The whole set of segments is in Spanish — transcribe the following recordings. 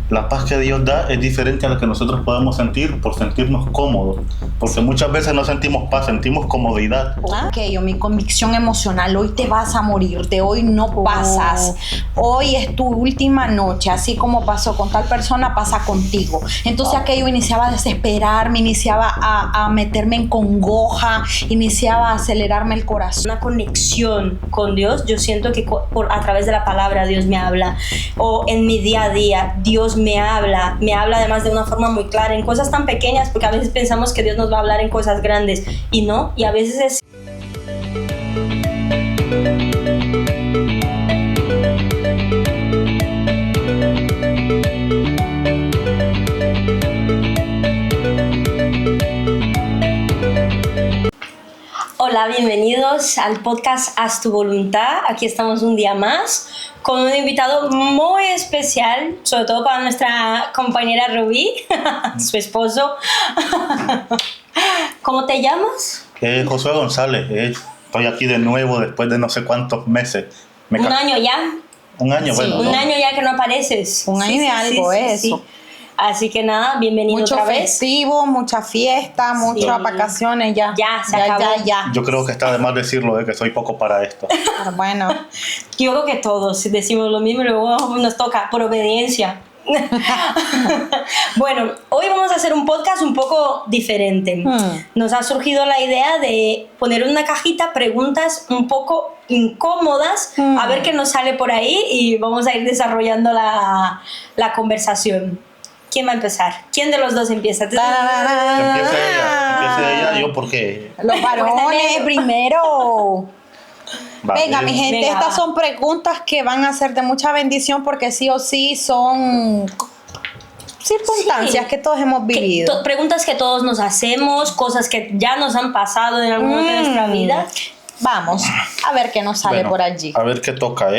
la paz que Dios da es diferente a la que nosotros podemos sentir por sentirnos cómodos. Porque muchas veces no sentimos paz, sentimos comodidad. Ok, mi convicción emocional, hoy te vas a morir, de hoy no pasas. Hoy es tu última noche, así como pasó con tal persona, pasa contigo. Entonces aquello iniciaba a desesperarme, iniciaba a meterme en congoja, iniciaba a acelerarme el corazón. Una conexión con Dios, yo siento que a través de la palabra Dios me habla, o en mi día a día Dios me habla además de una forma muy clara, en cosas tan pequeñas, porque a veces pensamos que Dios nos va a hablar en cosas grandes, y no, y a veces es... Hola, bienvenidos al podcast Haz tu voluntad. Aquí estamos un día más con un invitado muy especial, sobre todo para nuestra compañera Rubí, su esposo. ¿Cómo te llamas? Josué González, estoy aquí de nuevo después de no sé cuántos meses. Un año ya. Un año, Sí. bueno. Un ¿no? año ya que no apareces. Un año y algo, eso. Así que nada, bienvenido Mucho otra vez. festivo, mucha fiesta, muchas vacaciones, ya. Ya, se acabó. Ya. Yo creo que está de más decirlo, que soy poco para esto. Pero bueno, Yo creo que todos decimos lo mismo y luego nos toca por obediencia. Bueno, hoy vamos a hacer un podcast un poco diferente. Nos ha surgido la idea de poner en una cajita preguntas un poco incómodas, a ver qué nos sale por ahí y vamos a ir desarrollando la conversación. ¿Quién va a empezar? ¿Quién de los dos empieza? Empieza ella, yo porque... los varones primero. Vale. Venga, mi gente, Venga, estas va. son preguntas que van a ser de mucha bendición porque sí o sí son circunstancias Sí. que todos hemos vivido. Preguntas que todos nos hacemos, cosas que ya nos han pasado en algún momento de nuestra vida. Vamos a ver qué nos sale Bueno, por allí. A ver qué toca,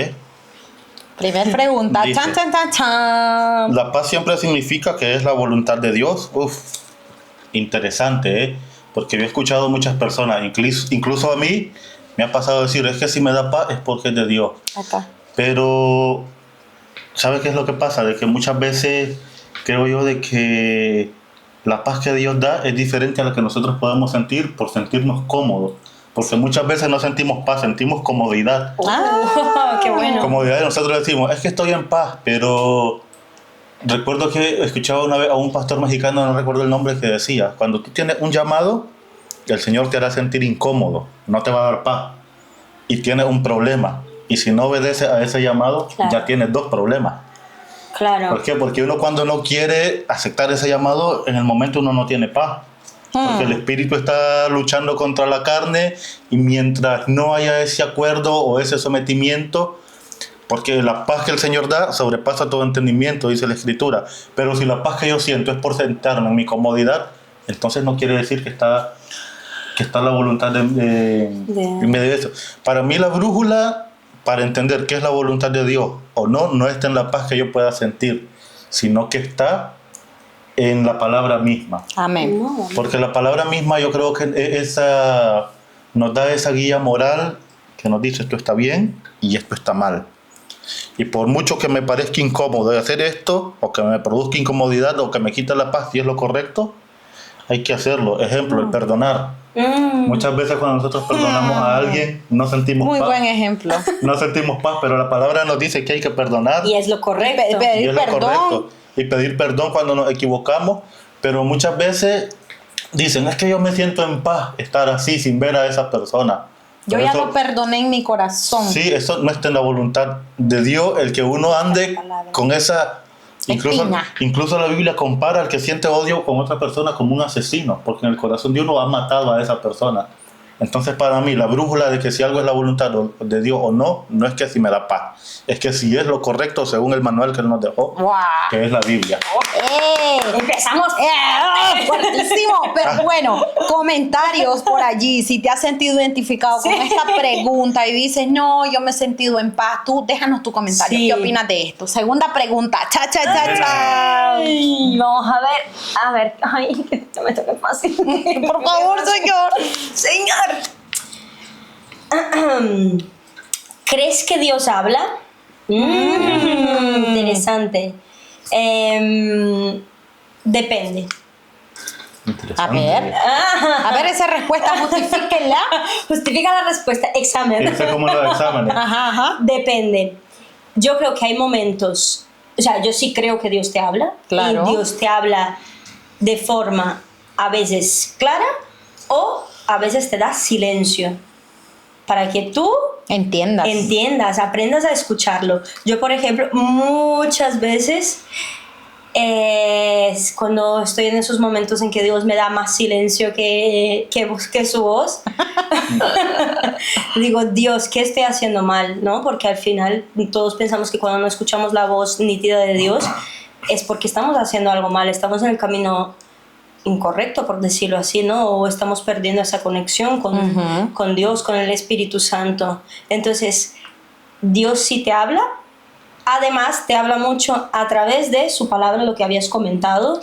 Primer pregunta. Dice. Chan, chan, chan, chan. La paz siempre significa que es la voluntad de Dios. Interesante, porque yo he escuchado muchas personas, incluso a mí, me ha pasado decir, es que si me da paz es porque es de Dios. Acá. Pero, ¿sabes qué es lo que pasa? De que muchas veces creo yo de que la paz que Dios da es diferente a la que nosotros podemos sentir por sentirnos cómodos. Porque muchas veces no sentimos paz, sentimos comodidad. ¡Qué bueno! Comodidad, y nosotros decimos, es que estoy en paz, pero recuerdo que escuchaba una vez a un pastor mexicano, no recuerdo el nombre, que decía, cuando tú tienes un llamado, el Señor te hará sentir incómodo, no te va a dar paz, y tienes un problema, y si no obedeces a ese llamado, Claro. ya tienes dos problemas. Claro. ¿Por qué? Porque uno cuando no quiere aceptar ese llamado, en el momento uno no tiene paz. Porque el espíritu está luchando contra la carne y mientras no haya ese acuerdo o ese sometimiento, porque la paz que el Señor da sobrepasa todo entendimiento, dice la Escritura. Pero si la paz que yo siento es por sentarme en mi comodidad, entonces no quiere decir que está la voluntad en medio de eso. Para mí la brújula para entender qué es la voluntad de Dios o no está en la paz que yo pueda sentir, sino que está en la palabra misma. Amén. No. Porque la palabra misma yo creo que nos da esa guía moral que nos dice esto está bien y esto está mal. Y por mucho que me parezca incómodo de hacer esto, o que me produzca incomodidad, o que me quite la paz si es lo correcto, hay que hacerlo. Ejemplo, el perdonar. Muchas veces cuando nosotros perdonamos a alguien, no sentimos Muy paz. buen ejemplo. No sentimos paz, pero la palabra nos dice que hay que perdonar. Y es lo correcto. Y Pedir es lo perdón. correcto. Y pedir perdón cuando nos equivocamos, pero muchas veces dicen, es que yo me siento en paz estar así sin ver a esa persona. Yo Pero ya eso- lo perdoné en mi corazón. Sí, eso no está en la voluntad de Dios, el que uno ande con esa... Espina. Incluso la Biblia compara al que siente odio con otra persona como un asesino, porque en el corazón de uno ha matado a esa persona. Entonces para mí la brújula de que si algo es la voluntad de Dios o no es que si me da paz, es que si es lo correcto según el manual que Él nos dejó, ¡Guau! que es la Biblia. Empezamos. Fuertísimo, pero bueno, comentarios por allí, si te has sentido identificado con esta pregunta y dices, no, yo me he sentido en paz, tú déjanos tu comentario, Sí. ¿qué opinas de esto? Segunda pregunta, cha, cha, cha, cha. Ay, vamos a ver, ay, que se me toque fácil. Por favor, Señor. ¿Crees que Dios habla? Interesante. Depende. Interesante. A ver esa respuesta, justifíquenla. Justifica la respuesta. Examen. Eso es como los exámenes. Ajá. Depende. Yo creo que hay momentos, o sea, yo sí creo que Dios te habla. Claro. Y Dios te habla de forma a veces clara o a veces te da silencio para que tú entiendas, aprendas a escucharlo. Yo, por ejemplo, muchas veces cuando estoy en esos momentos en que Dios me da más silencio que su voz, digo, Dios, ¿qué estoy haciendo mal? ¿No? Porque al final todos pensamos que cuando no escuchamos la voz nítida de Dios es porque estamos haciendo algo mal, estamos en el camino incorrecto, por decirlo así, ¿no? O estamos perdiendo esa conexión con Dios, con el Espíritu Santo. Entonces, Dios sí te habla. Además, te habla mucho a través de su palabra, lo que habías comentado.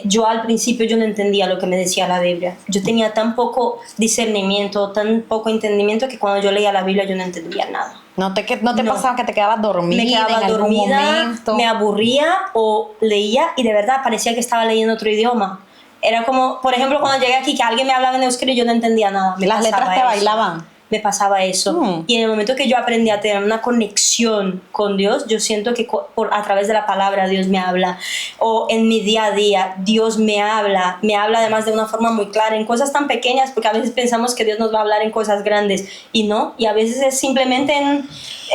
Yo al principio yo no entendía lo que me decía la Biblia. Yo tenía tan poco discernimiento, tan poco entendimiento que cuando yo leía la Biblia yo no entendía nada. ¿No te pasaba que te quedabas dormida? Me quedaba en dormida, algún momento? me aburría o leía y de verdad parecía que estaba leyendo otro idioma. Era como, por ejemplo, cuando llegué aquí que alguien me hablaba en euskera y yo no entendía nada. Las letras te bailaban. Me pasaba eso. Y en el momento que yo aprendí a tener una conexión con Dios, yo siento que a través de la palabra Dios me habla. O en mi día a día, Dios me habla además de una forma muy clara, en cosas tan pequeñas, porque a veces pensamos que Dios nos va a hablar en cosas grandes, y no. Y a veces es simplemente en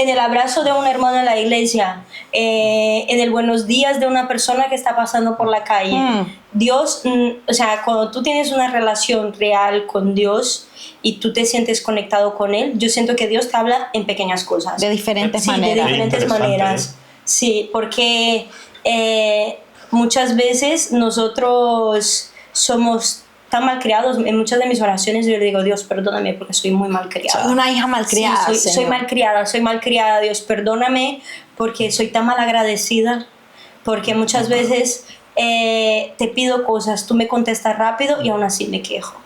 el abrazo de un hermano en la iglesia, en el buenos días de una persona que está pasando por la calle. Dios, o sea, cuando tú tienes una relación real con Dios y tú te sientes conectado con Él, yo siento que Dios te habla en pequeñas cosas. De diferentes maneras. De diferentes Interesante, maneras. Sí, porque muchas veces nosotros somos tan malcriados. En muchas de mis oraciones yo le digo, Dios, perdóname porque soy muy malcriada. Soy una hija malcriada. Sí, soy malcriada, Dios, perdóname porque soy tan malagradecida, porque muchas veces te pido cosas, tú me contestas rápido y aún así me quejo.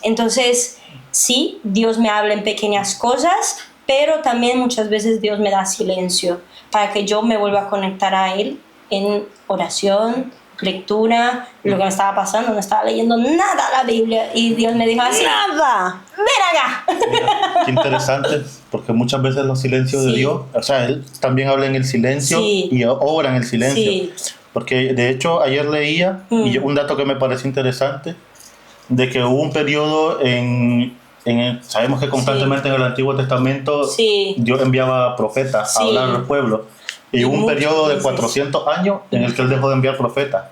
Entonces, sí, Dios me habla en pequeñas cosas, pero también muchas veces Dios me da silencio para que yo me vuelva a conectar a Él en oración, lectura. Lo que me estaba pasando, no estaba leyendo nada la Biblia y Dios me dijo así: ¡nada! ¡Ven acá! Mira, qué interesante, porque muchas veces los silencios de Dios, o sea, Él también habla en el silencio y obra en el silencio. Sí. Porque de hecho ayer leía un dato que me pareció interesante, de que hubo un periodo sabemos que constantemente en el Antiguo Testamento Dios enviaba profetas a hablar al pueblo, y hubo un periodo de 400 años en el que Él dejó de enviar profetas.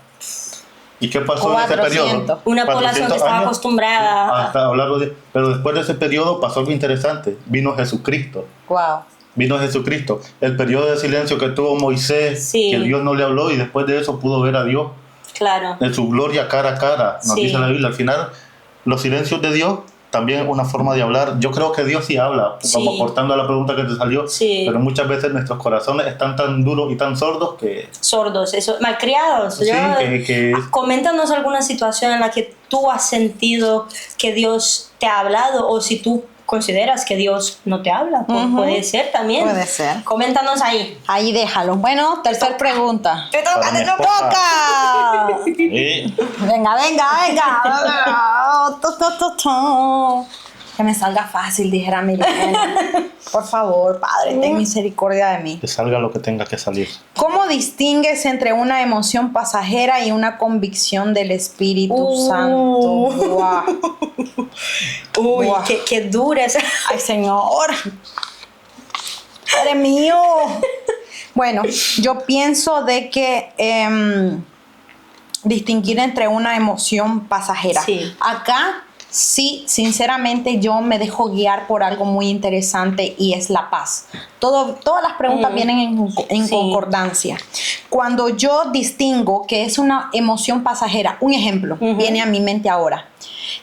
¿Y qué pasó en ese periodo? Una población que estaba acostumbrada a hablar, pero después de ese periodo pasó algo interesante, vino Jesucristo. Wow. Vino Jesucristo. El periodo de silencio que tuvo Moisés, que Dios no le habló, y después de eso pudo ver a Dios. Claro. En su gloria cara a cara, nos dice la Biblia. Al final, los silencios de Dios también es una forma de hablar. Yo creo que Dios sí habla, como aportando a la pregunta que te salió, pero muchas veces nuestros corazones están tan duros y tan sordos que... Sordos, eso, malcriados. Sí, Coméntanos alguna situación en la que tú has sentido que Dios te ha hablado, o si tú consideras que Dios no te habla. Puede ser también. Puede ser. Coméntanos ahí. Ahí déjalo. Bueno, tercer pregunta. ¡Te toca, te toca! Venga. Que me salga fácil, dijera mi Milena. Por favor, Padre, ten misericordia de mí. Que salga lo que tenga que salir. ¿Cómo distingues entre una emoción pasajera y una convicción del Espíritu Santo? Wow. Uy, qué dura esa. Ay, Señor. Padre mío. Bueno, yo pienso de que distinguir entre una emoción pasajera. Sí. Acá, sí, sinceramente yo me dejo guiar por algo muy interesante, y es la paz. Todas las preguntas vienen en concordancia. Cuando yo distingo que es una emoción pasajera, un ejemplo viene a mi mente ahora.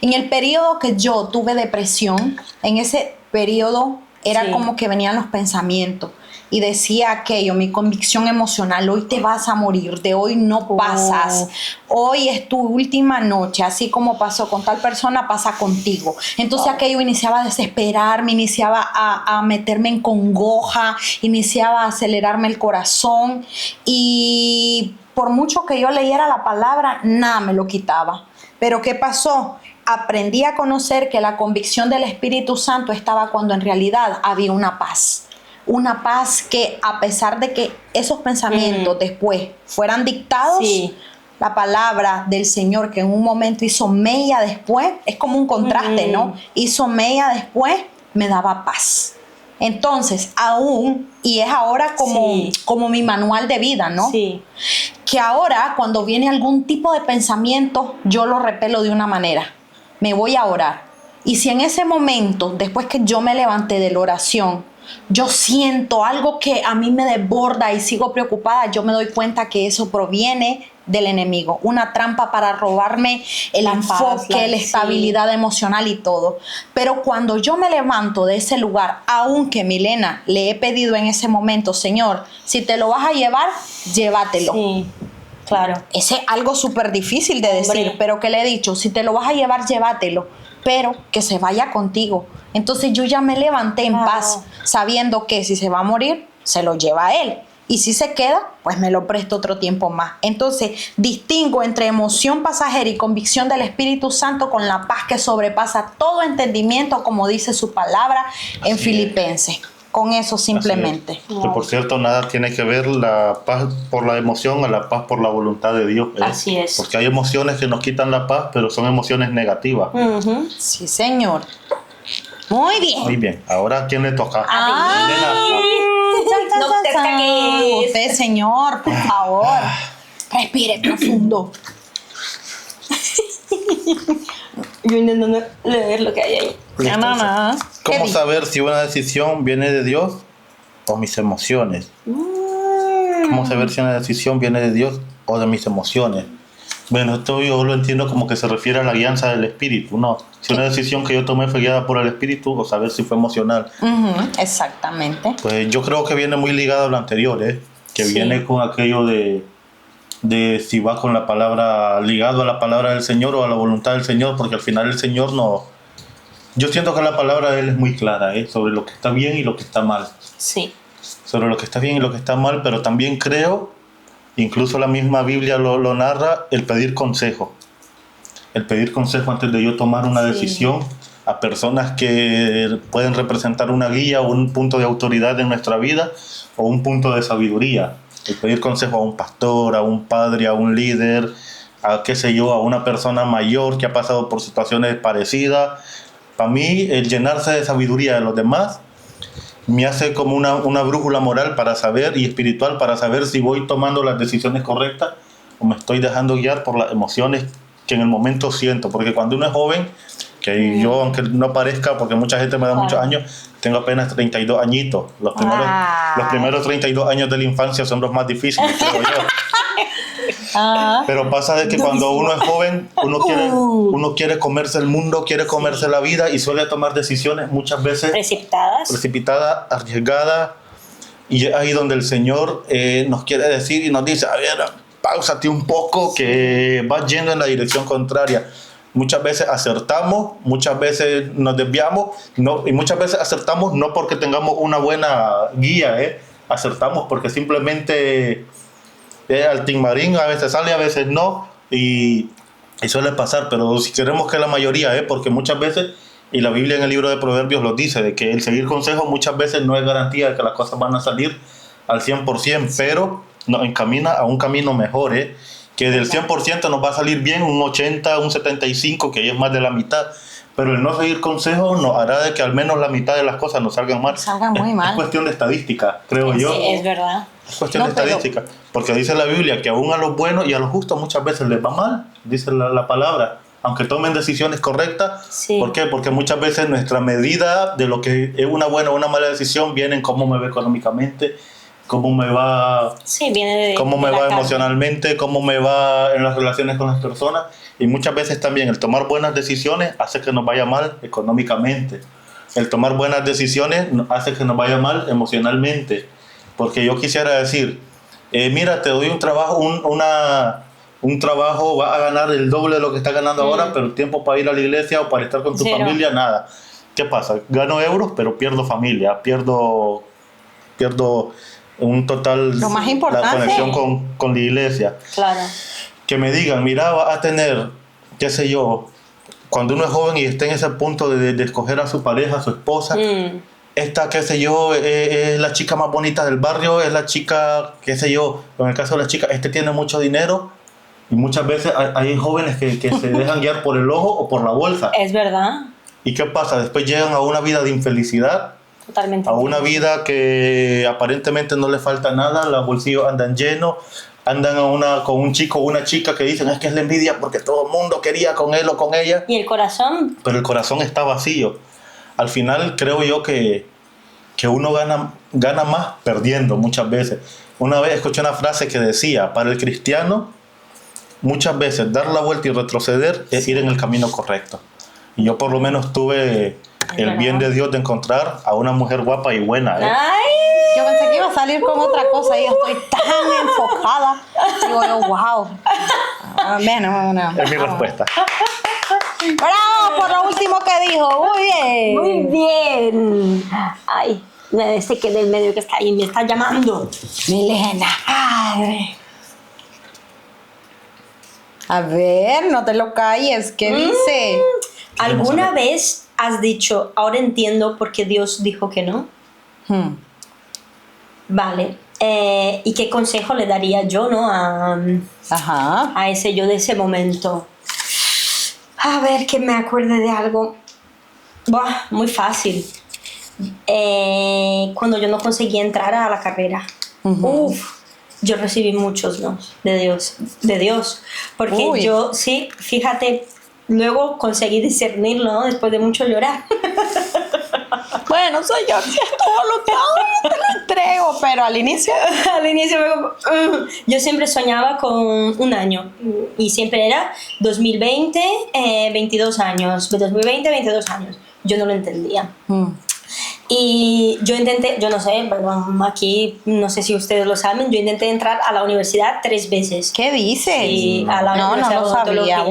En el periodo que yo tuve depresión, en ese periodo era como que venían los pensamientos y decía aquello, mi convicción emocional, hoy te vas a morir, de hoy no pasas, hoy es tu última noche, así como pasó con tal persona, pasa contigo. Entonces aquello iniciaba a desesperarme, iniciaba a meterme en congoja, iniciaba a acelerarme el corazón, y por mucho que yo leyera la palabra, nada me lo quitaba. Pero ¿qué pasó? Aprendí a conocer que la convicción del Espíritu Santo estaba cuando en realidad había una paz. Una paz que, a pesar de que esos pensamientos después fueran dictados, la palabra del Señor, que en un momento hizo mella después, es como un contraste, ¿no? Hizo mella después, me daba paz. Entonces, aún, y es ahora como mi manual de vida, ¿no? Sí. Que ahora, cuando viene algún tipo de pensamiento, yo lo repelo de una manera. Me voy a orar. Y si en ese momento, después que yo me levanté de la oración, yo siento algo que a mí me desborda y sigo preocupada, yo me doy cuenta que eso proviene del enemigo, una trampa para robarme el enfoque, la estabilidad emocional y todo. Pero cuando yo me levanto de ese lugar, aunque Milena le he pedido en ese momento, Señor, si te lo vas a llevar, llévatelo. Sí, claro. Ese es algo súper difícil de decir, pero que le he dicho, si te lo vas a llevar, llévatelo, pero que se vaya contigo. Entonces yo ya me levanté en paz, sabiendo que si se va a morir, se lo lleva a él. Y si se queda, pues me lo presto otro tiempo más. Entonces, distingo entre emoción pasajera y convicción del Espíritu Santo con la paz que sobrepasa todo entendimiento, como dice su palabra en Filipenses. Con eso simplemente. Que por cierto, nada tiene que ver la paz por la emoción a la paz por la voluntad de Dios. Así es. Porque hay emociones que nos quitan la paz, pero son emociones negativas. Sí, señor. Muy bien. Muy bien. Ahora, ¿a quién le toca? No te saques. Usted, señor, por favor. Respire profundo. Yo intentando leer lo que hay ahí. ¿Cómo saber si una decisión viene de Dios o mis emociones? ¿Cómo saber si una decisión viene de Dios o de mis emociones? Bueno, esto yo lo entiendo como que se refiere a la guianza del Espíritu, ¿no? Si una decisión que yo tomé fue guiada por el Espíritu, o saber si fue emocional. Exactamente. Pues yo creo que viene muy ligado a lo anterior, que viene con aquello de si va con la palabra, ligado a la palabra del Señor o a la voluntad del Señor, porque al final el Señor no... Yo siento que la palabra de Él es muy clara, sobre lo que está bien y lo que está mal. Sí. Sobre lo que está bien y lo que está mal, pero también creo, incluso la misma Biblia lo narra, el pedir consejo. El pedir consejo antes de yo tomar una decisión a personas que pueden representar una guía o un punto de autoridad en nuestra vida o un punto de sabiduría. El pedir consejo a un pastor, a un padre, a un líder, a qué sé yo, a una persona mayor que ha pasado por situaciones parecidas. Para mí, el llenarse de sabiduría de los demás me hace como una brújula moral para saber y espiritual para saber si voy tomando las decisiones correctas o me estoy dejando guiar por las emociones que en el momento siento. Porque cuando uno es joven, que yo, aunque no parezca, porque mucha gente me da muchos años, tengo apenas 32 añitos. Los primeros 32 años de la infancia son los más difíciles, creo yo. Pero pasa de que cuando uno es joven, uno quiere comerse el mundo, quiere comerse la vida y suele tomar decisiones muchas veces precipitadas, arriesgadas. Y es ahí donde el Señor nos quiere decir y nos dice, a ver, páusate un poco que vas yendo en la dirección contraria. Muchas veces acertamos, muchas veces nos desviamos, y muchas veces acertamos no porque tengamos una buena guía, acertamos porque simplemente al timarín a veces sale, a veces no, y suele pasar, pero si queremos que la mayoría, porque muchas veces, y la Biblia en el libro de Proverbios lo dice, de que el seguir consejos muchas veces no es garantía de que las cosas van a salir al 100%, pero nos encamina a un camino mejor, que del 100% nos va a salir bien, un 80, un 75, que es más de la mitad, pero el no seguir consejos nos hará de que al menos la mitad de las cosas nos salgan mal. Salgan muy mal. Es cuestión de estadística, creo yo. Sí, es verdad. Es cuestión de estadística, porque dice la Biblia que aún a los buenos y a los justos muchas veces les va mal, dice la palabra, aunque tomen decisiones correctas. Sí. ¿Por qué? Porque muchas veces nuestra medida de lo que es una buena o una mala decisión viene en cómo me ve económicamente, cómo me va, cómo me va emocionalmente, cómo me va en las relaciones con las personas. Y muchas veces también el tomar buenas decisiones hace que nos vaya mal económicamente. El tomar buenas decisiones hace que nos vaya mal emocionalmente. Porque yo quisiera decir, mira, te doy un trabajo, un trabajo, vas a ganar el doble de lo que estás ganando ahora, pero el tiempo para ir a la iglesia o para estar con tu familia, nada. ¿Qué pasa? Gano euros, pero pierdo familia, pierdo un total lo más importante, la conexión con la iglesia. Claro. Que me digan, mira, vas a tener, qué sé yo, cuando uno es joven y está en ese punto de escoger a su pareja, a su esposa, esta, qué sé yo, es la chica más bonita del barrio, es la chica, qué sé yo, en el caso de la chica, tiene mucho dinero, y muchas veces hay jóvenes que se dejan guiar por el ojo o por la bolsa. Es verdad. ¿Y qué pasa? Después llegan a una vida de infelicidad, Totalmente. a una vida que aparentemente no le falta nada, los bolsillos andan llenos, andan con un chico o una chica que dicen, es que es la envidia porque todo el mundo quería con él o con ella. ¿Y el corazón? Pero el corazón está vacío. Al final creo yo que uno gana más perdiendo muchas veces. Una vez escuché una frase que decía, para el cristiano, muchas veces dar la vuelta y retroceder es ir en el camino correcto. Y yo por lo menos tuve el bien de Dios de encontrar a una mujer guapa y buena. ¡Ay! Yo pensé que iba a salir con otra cosa y yo estoy tan enfocada. Digo yo, wow. Bueno. Es mi respuesta. ¡Bravo por lo último que dijo! Muy bien. Muy bien. Ay, ese que del medio que está ahí me está llamando. Milena. Ay. A ver, no te lo calles. ¿Qué dice? ¿Alguna vez has dicho, ahora entiendo por qué Dios dijo que no? Vale. ¿Y qué consejo le daría yo, no, a ese yo de ese momento? A ver, que me acuerde de algo. Buah, muy fácil. Cuando yo no conseguía entrar a la carrera. Yo recibí muchos no de Dios. Porque yo, sí, fíjate, luego conseguí discernirlo, ¿no? Después de mucho llorar. Bueno, soy yo, si es todo lo que hago, yo te lo entrego, pero al inicio fue como, yo siempre soñaba con un año y siempre era 2020, 22 años, 2020, 22 años. Yo no lo entendía. Y yo intenté, yo no sé, bueno, aquí no sé si ustedes lo saben, yo intenté entrar a la universidad 3 veces. ¿Qué dices? Sí, a la universidad no lo sabía.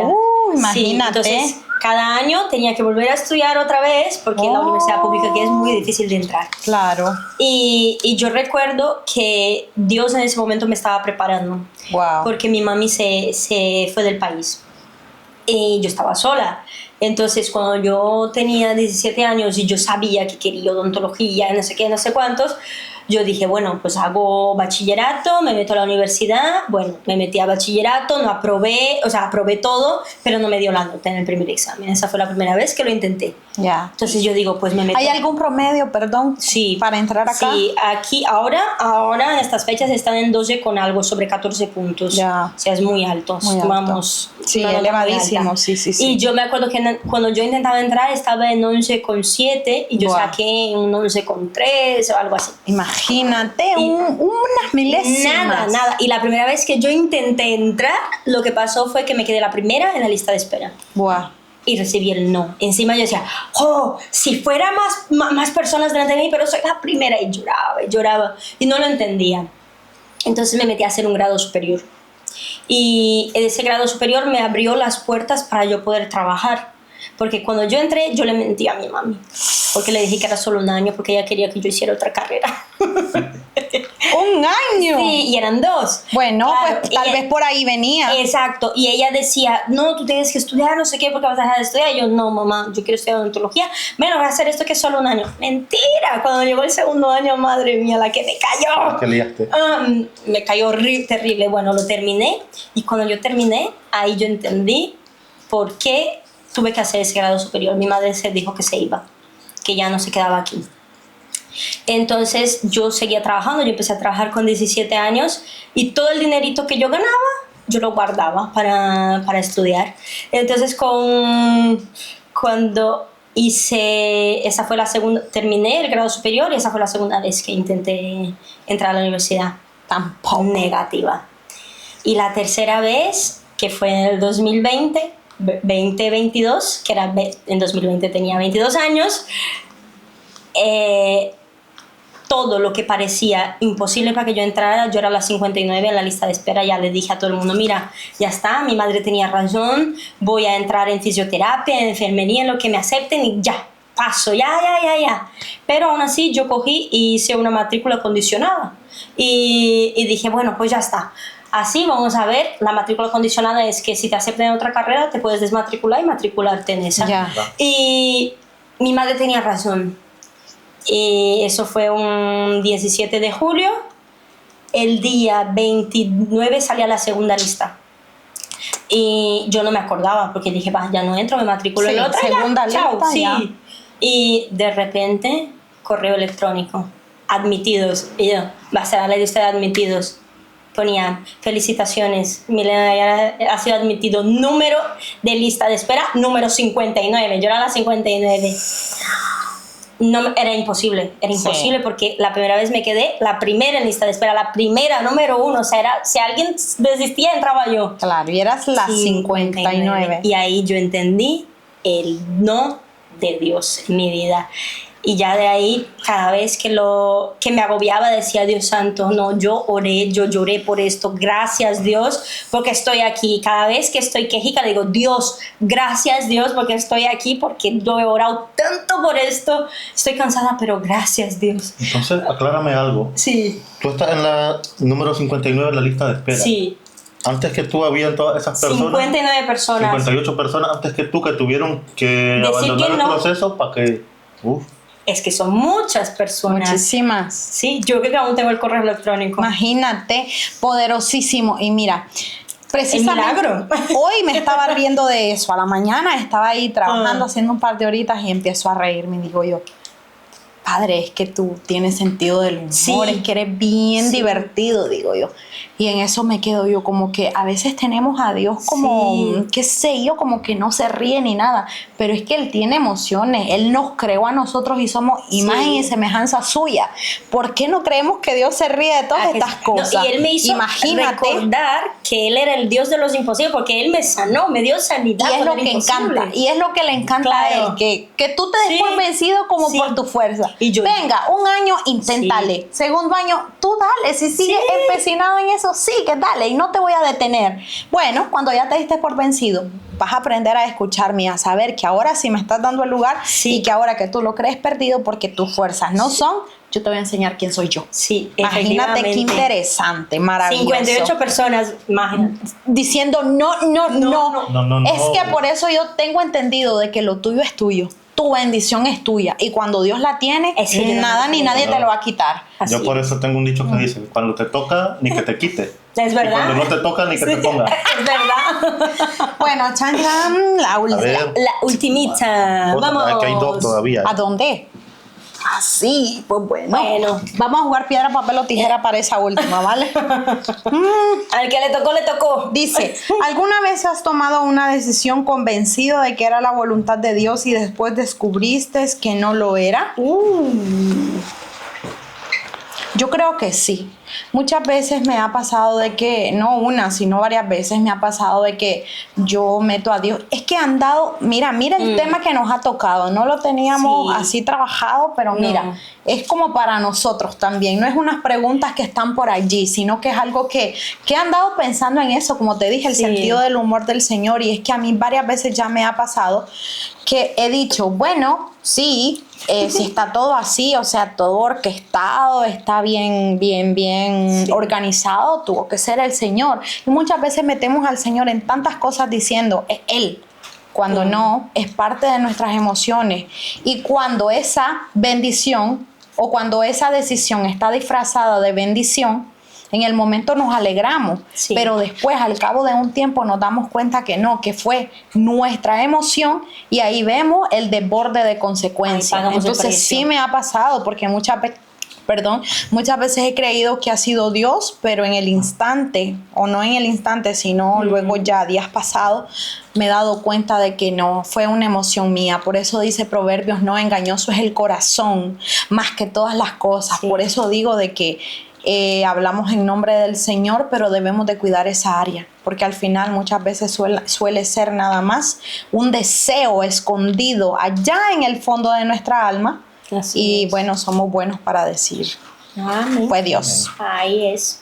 Imagínate. Sí, entonces, cada año tenía que volver a estudiar otra vez porque la universidad pública aquí es muy difícil de entrar. Claro. Y yo recuerdo que Dios en ese momento me estaba preparando. Wow. Porque mi mami se fue del país y yo estaba sola. Entonces, cuando yo tenía 17 años y yo sabía que quería odontología, no sé qué, no sé cuántos, yo dije, bueno, pues hago bachillerato, me meto a la universidad. Bueno, me metí a bachillerato, no aprobé, o sea, aprobé todo, pero no me dio la nota en el primer examen. Esa fue la primera vez que lo intenté. Ya. Entonces yo digo, pues me meto. ¿Hay algún promedio, perdón, sí, para entrar acá? Sí, aquí ahora en estas fechas están en 12 con algo, sobre 14 puntos. Ya. O sea, es muy alto. Muy alto. Vamos. Sí, elevadísimo, sí. Y yo me acuerdo que cuando yo intentaba entrar estaba en 11,7 y yo saqué un 11,3 o algo así. Imagínate, unas milésimas. Nada. Y la primera vez que yo intenté entrar, lo que pasó fue que me quedé la primera en la lista de espera. Buah. Y recibí el no. Encima yo decía, si fuera más personas delante de mí, pero soy la primera. Y lloraba. Y no lo entendía. Entonces me metí a hacer un grado superior. Y ese grado superior me abrió las puertas para yo poder trabajar. Porque cuando yo entré, yo le mentí a mi mami. Porque le dije que era solo un año, porque ella quería que yo hiciera otra carrera. ¿Un año? Sí, y eran 2. Bueno, claro, pues tal vez por ahí venía. Exacto. Y ella decía, no, tú tienes que estudiar, no sé qué, porque vas a dejar de estudiar. Y yo, no, mamá, yo quiero estudiar odontología. Bueno, voy a hacer esto que es solo un año. Mentira. Cuando llegó el segundo año, madre mía, la que me cayó. ¿Qué liaste? Me cayó terrible. Bueno, lo terminé. Y cuando yo terminé, ahí yo entendí por qué tuve que hacer ese grado superior. Mi madre se dijo que se iba, que ya no se quedaba aquí. Entonces yo seguía trabajando. Yo empecé a trabajar con 17 años y todo el dinerito que yo ganaba yo lo guardaba para estudiar. Entonces cuando hice, esa fue la segunda, terminé el grado superior y esa fue la segunda vez que intenté entrar a la universidad. Tampoco. Negativa. Y la tercera vez, que fue en el 2022, que era en 2020 tenía 22 años, todo lo que parecía imposible para que yo entrara, yo era la 59 en la lista de espera. Ya le dije a todo el mundo, mira, ya está, mi madre tenía razón, voy a entrar en fisioterapia, en enfermería, en lo que me acepten y ya, paso, ya. Pero aún así yo cogí y hice una matrícula condicionada y dije, bueno, pues ya está. Así vamos a ver, la matrícula condicionada es que si te aceptan en otra carrera te puedes desmatricular y matricularte en esa. Ya. Y mi madre tenía razón. Y eso fue un 17 de julio. El día 29 salía la segunda lista. Y yo no me acordaba porque dije, va, ya no entro, me matriculo en Sí, la otra. segunda Ya, chao, lista, sí. ya. Y de repente, correo electrónico, admitidos. Y yo, va a ser la ley de usted admitidos. Ponían, felicitaciones, Milena ya ha sido admitido, número de lista de espera, número 59. Yo era la 59. No, era imposible porque la primera vez me quedé la primera en lista de espera, la primera, número 1. O sea, era, si alguien desistía, entraba yo. Claro, y eras la 59. Y ahí yo entendí el no de Dios en mi vida. Y ya de ahí, cada vez que me agobiaba, decía, Dios santo, no, yo lloré por esto, gracias Dios, porque estoy aquí. Cada vez que estoy quejica, digo, Dios, gracias Dios, porque estoy aquí, porque yo he orado tanto por esto, estoy cansada, pero gracias Dios. Entonces, aclárame algo. Sí. Tú estás en la número 59 en la lista de espera. Sí. Antes que tú habían todas esas personas. 59 personas. 58 personas antes que tú que tuvieron que abandonar que el no. proceso para que. Es que son muchas personas. Muchísimas. Sí, yo creo que aún tengo el correo electrónico. Imagínate, poderosísimo. Y mira, precisamente milagro. hoy me estaba riendo de eso. A la mañana estaba ahí trabajando, haciendo un par de horitas y empiezo a reírme. Y digo yo, Padre, es que tú tienes sentido del humor, Sí. es que eres bien Sí. divertido, digo yo. Y en eso me quedo yo, como que a veces tenemos a Dios como, Sí. qué sé yo, como que no se ríe ni nada, pero es que Él tiene emociones, Él nos creó a nosotros y somos imagen y semejanza suya. ¿Por qué no creemos que Dios se ríe de todas estas cosas? No, y Él me hizo Imagínate. recordar que Él era el Dios de los imposibles, porque Él me sanó, me dio sanidad. Y es con lo el que imposible. encanta, y es lo que le encanta Claro. a Él, que tú te des Sí. por vencido como Sí. por tu fuerza. Y yo- Venga, un año, inténtale. Segundo año, tú dale. Si sigues empecinado en eso, sigue, dale. Y no te voy a detener. Bueno, cuando ya te diste por vencido, vas a aprender a escucharme y a saber que ahora sí me estás dando el lugar Sí. y que ahora que tú lo crees perdido porque tus fuerzas no son, yo te voy a enseñar quién soy yo. Sí, Imagínate qué efectivamente. interesante, maravilloso. 58 personas, imagínate. Diciendo no. No. Es que por eso yo tengo entendido de que lo tuyo es tuyo. Tu bendición es tuya. Y cuando Dios la tiene, Es que yo nada no ni me nadie creo. te lo va a quitar. Así. Yo por eso tengo un dicho que dice, cuando te toca, ni que te quite. Es Y verdad. cuando no te toca, ni que te ponga. Es verdad. Bueno, chan, la última. ver. La ultimita. Vamos. Aquí hay dos todavía. ¿A dónde? Así, pues bueno. Bueno. Vamos a jugar piedra, papel o tijera para esa última, ¿vale? Al que le tocó, le tocó. Dice, ¿alguna vez has tomado una decisión convencido de que era la voluntad de Dios y después descubriste que no lo era? Yo creo que sí. Muchas veces me ha pasado de que, no una, sino varias veces me ha pasado de que yo meto a Dios. Es que han dado, mira el tema que nos ha tocado. No lo teníamos Sí. así trabajado, pero No. mira, es como para nosotros también. No es unas preguntas que están por allí, sino que es algo que he andado pensando en eso, como te dije, el Sí. sentido del humor del Señor. Y es que a mí varias veces ya me ha pasado que he dicho, bueno, sí, si está todo así, o sea, todo orquestado, está bien organizado, tuvo que ser el Señor. Y muchas veces metemos al Señor en tantas cosas diciendo, es Él, cuando no, es parte de nuestras emociones. Y cuando esa bendición o cuando esa decisión está disfrazada de bendición, en el momento nos alegramos, Sí. pero después, al cabo de un tiempo, nos damos cuenta que no, que fue nuestra emoción y ahí vemos el desborde de consecuencias. Ahí pagamos el Entonces precio. sí me ha pasado, porque muchas veces he creído que ha sido Dios, pero en el instante, o no en el instante, sino luego ya días pasados, me he dado cuenta de que no, fue una emoción mía. Por eso dice Proverbios, no, engañoso es el corazón, más que todas las cosas. Sí. Por eso digo de que hablamos en nombre del Señor, pero debemos de cuidar esa área, porque al final muchas veces suele ser nada más un deseo escondido allá en el fondo de nuestra alma, Así y es. bueno, somos buenos para decir, Amén. fue Dios. Ahí es.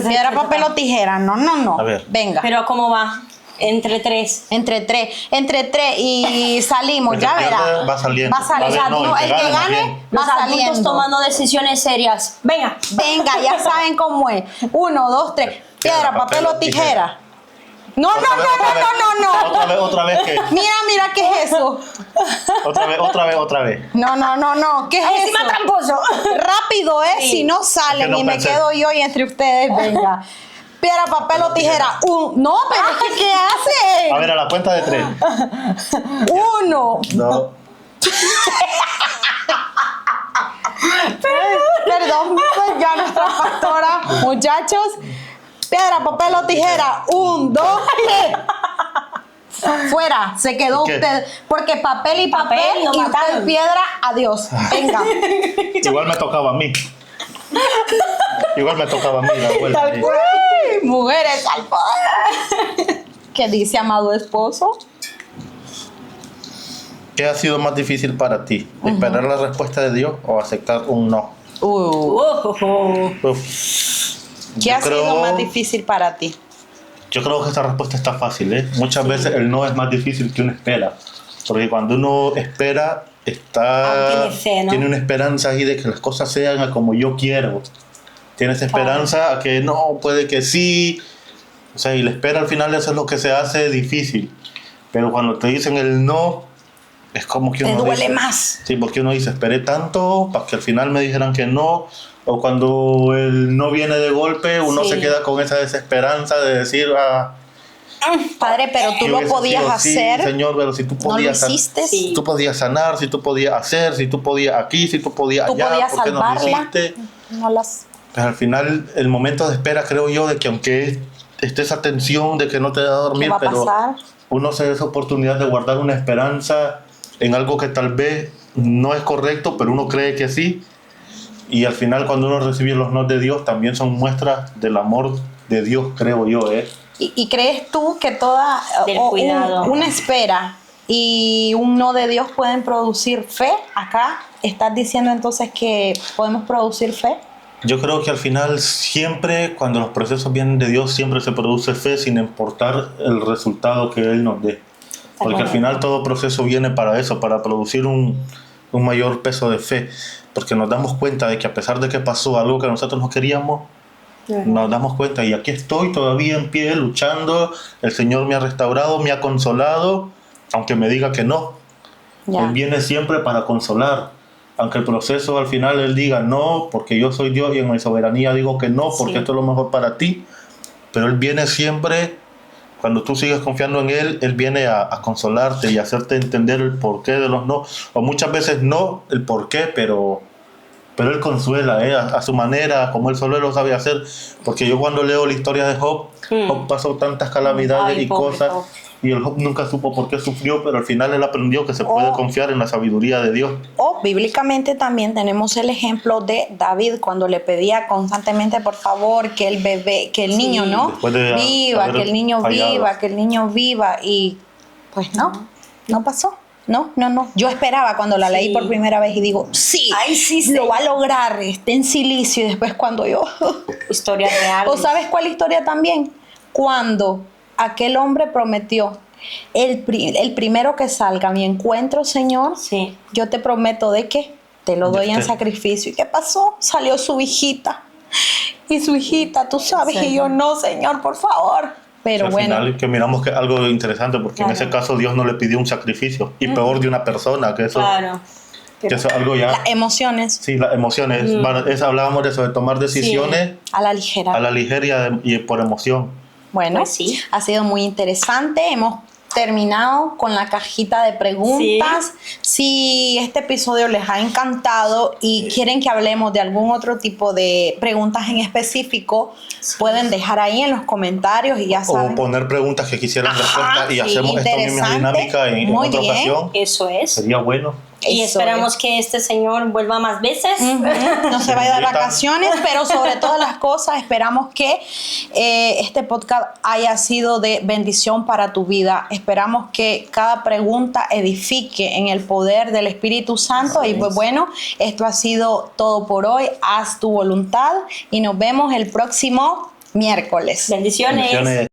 Piedra, papel o tijera, no. A ver. Venga. Pero ¿cómo va? Entre 3. Entre tres y salimos, El ya que pierde verá. va saliendo. Va saliendo. A ver, no, el que más gane bien. Los va adultos saliendo. tomando decisiones serias. Venga. Venga, ya saben cómo es. 1, 2, 3. Piedra, papel o tijera. No. Otra vez que. Mira, ¿qué es eso? Otra vez. No. ¿Qué es Encima eso? tramposo. Rápido, Sí. si no salen Es que no y me pensé. quedo yo y entre ustedes, venga. Piedra, papel o tijera. No, pero es que ¿qué hacen? A ver, a la cuenta de 3. 1. No. Perdón, pues ya nuestra pastora. Muchachos, piedra, papel o tijera. 1, 2, 3. Fuera, se quedó ¿Qué? usted. Porque papel y papel, Papel, lo y usted mataron. piedra, adiós. Venga. Igual me tocaba a mí. La vuelta. Tal cual. Mujeres al poder. ¿Qué dice, amado esposo? ¿Qué ha sido más difícil para ti? ¿Esperar la respuesta de Dios o aceptar un no? Uf. ¿Qué Yo ha sido creo- más difícil para ti? Yo creo que esta respuesta está fácil, ¿eh? Muchas veces el no es más difícil que uno espera. Porque cuando uno espera, Tiene fe, ¿no? tiene una esperanza ahí de que las cosas sean a como yo quiero. Tienes esperanza a que no, puede que sí. O sea, y la espera al final eso es lo que se hace difícil. Pero cuando te dicen el no, es como que Te uno duele dice, más. sí, porque uno dice, esperé tanto para que al final me dijeran que no. O cuando el no viene de golpe, uno Sí. se queda con esa desesperanza de decir, Padre, pero tú que lo hubiese podías sido así, hacer. Señor, pero si tú ¿No lo podías, hiciste? Sí. tú podías sanar, si tú podías hacer, si tú podías aquí, si tú podías Tú allá, podías ¿por qué no lo salvarla. hiciste? No las... Pues al final, el momento de espera, creo yo, de que aunque esté esa tensión de que no te da a dormir, ¿Qué va a pero pasar? uno se da esa oportunidad de guardar una esperanza en algo que tal vez no es correcto, pero uno cree que sí. Y al final, cuando uno recibe los no de Dios, también son muestras del amor de Dios, creo yo, ¿eh? ¿Y crees tú que toda Del o cuidado. una espera y un no de Dios pueden producir fe? Acá estás diciendo entonces que podemos producir fe. Yo creo que al final siempre, cuando los procesos vienen de Dios, siempre se produce fe sin importar el resultado que Él nos dé. Porque al final todo proceso viene para eso, para producir un mayor peso de fe. Porque nos damos cuenta de que a pesar de que pasó algo que nosotros no queríamos, nos damos cuenta y aquí estoy todavía en pie, luchando. El Señor me ha restaurado, me ha consolado, aunque me diga que no. Ya. Él viene siempre para consolar. Aunque el proceso al final Él diga no, porque yo soy Dios y en mi soberanía digo que no, porque Sí. esto es lo mejor para ti. Pero Él viene siempre, cuando tú sigues confiando en Él viene a consolarte y a hacerte entender el porqué de los no. O muchas veces no el porqué, pero Él consuela a su manera, como Él solo lo sabe hacer. Porque yo cuando leo la historia de Job, Job pasó tantas calamidades Ay, y pobre cosas. Job. Y el Job nunca supo por qué sufrió, pero al final él aprendió que se puede confiar en la sabiduría de Dios. O bíblicamente también tenemos el ejemplo de David cuando le pedía constantemente por favor que el bebé, que el niño, ¿no? Después de Viva, haber que el niño fallado. viva, que el niño viva. Y pues no pasó. No. Yo esperaba cuando la leí Sí. por primera vez y digo, sí, Ay, sí, lo va a lograr, está en silicio. Y después cuando yo... Historia real. ¿O sabes cuál historia también? Cuando aquel hombre prometió, el primero que salga a mi encuentro, Señor, Sí. yo te prometo de que te lo doy en Este. sacrificio. ¿Y qué pasó? Salió su hijita. Y su hijita, tú sabes, y yo, no, Señor, por favor. Pero Al bueno, final que miramos que algo interesante, porque en Claro. ese caso Dios no le pidió un sacrificio, y peor de una persona, que eso, Claro. que eso es algo ya... las emociones Sí, las emociones, hablábamos de eso, de tomar decisiones a la ligera. a la ligera y por emoción. Bueno, Pues sí. ha sido muy interesante. Hemos terminado con la cajita de preguntas. Si este episodio les ha encantado y quieren que hablemos de algún otro tipo de preguntas en específico, pueden dejar ahí en los comentarios y ya O saben. poner preguntas que quisieran respuesta y sí, hacemos esta misma interesante. dinámica en Muy otra bien. ocasión. Eso es. Sería bueno. Y Eso esperamos que este señor vuelva más veces. No se vaya de vacaciones, pero sobre todas las cosas esperamos que este podcast haya sido de bendición para tu vida. Esperamos que cada pregunta edifique en el poder del Espíritu Santo. Y pues bueno, esto ha sido todo por hoy. Haz tu voluntad y nos vemos el próximo miércoles. Bendiciones. Bendiciones.